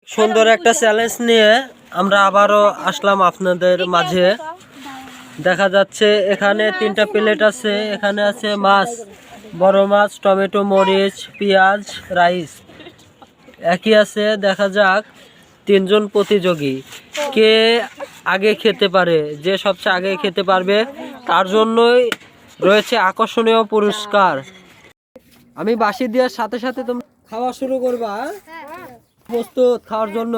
সুন্দর একটা চ্যালেঞ্জ নিয়ে আমরা আবারও আসলাম আপনাদের মাঝে। দেখা যাচ্ছে এখানে 3টা প্লেট আছে। এখানে আছে মাছ, বড় মাছ, টমেটো, মরিচ, পেঁয়াজ, রাইস একই আছে। দেখা যাক 3 জন প্রতিযোগী কে আগে খেতে পারে। যে সবচেয়ে আগে খেতে পারবে তার জন্যই রয়েছে আকর্ষণীয় পুরস্কার। আমি বাঁশি দেওয়ার সাথে সাথে তুমি খাওয়া শুরু করবা। প্রস্তুত খাওয়ার জন্য?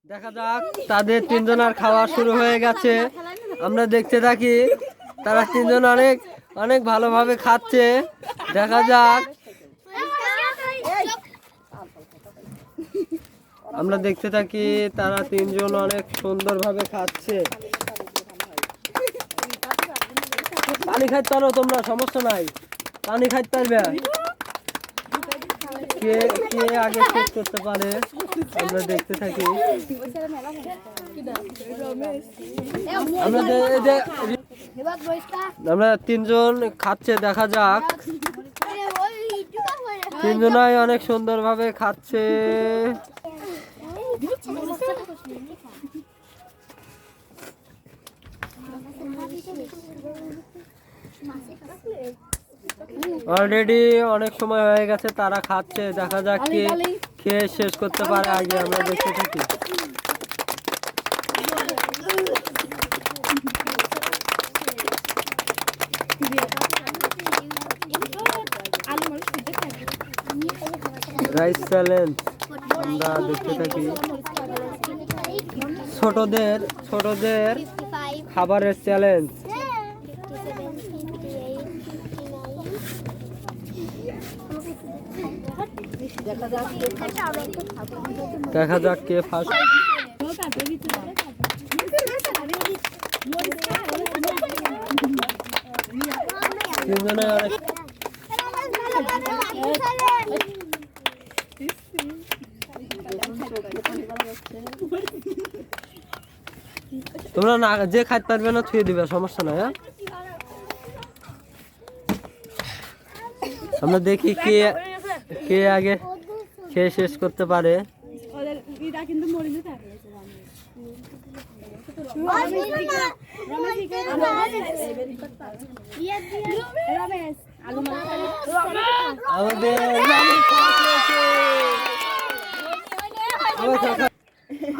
দেখা যাক তাদের 3 জনের খাওয়া শুরু হয়ে গেছে। আমরা দেখতে থাকি। তারা 3 জন অনেক ভালোভাবে খাচ্ছে। দেখা যাক। আমরা দেখতে থাকি তারা 3 জন অনেক সুন্দরভাবে খাচ্ছে। পানি খাইতে পারো তোমরা, সমস্যা নাই, পানি খাইতে পারবে। কে কে আগে শেষ করতে পারে আমরা দেখতে থাকি। আমরা 3 জন খাচ্ছে। দেখা যাক 3 জনাই অনেক সুন্দরভাবে খাচ্ছে। অলরেডি অনেক সময় হয়ে গেছে, তারা খাচ্ছে। দেখা যাক কে খেয়ে শেষ করতে পারে আগে, আমরা দেখতে থাকি। রাইস চ্যালেঞ্জ আমরা দেখতে থাকি। ছোটদের খাবারের চ্যালেঞ্জ। দেখা যাক কে ফার্স্ট। তোমরা না যে খাইতে পারবে না ছুঁয়ে দিবে, সমস্যা নাই। হ্যাঁ, আমরা দেখি কে কে আগে খেয়ে শেষ করতে পারে।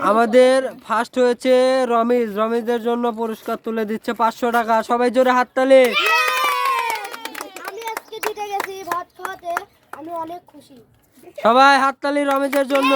আমাদের ফার্স্ট হয়েছে রমেশ। রমেশদের জন্য পুরস্কার তুলে দিচ্ছে 500 টাকা। সবাই জোরে হাততালি। সবাই হাততালি রমেশের জন্য।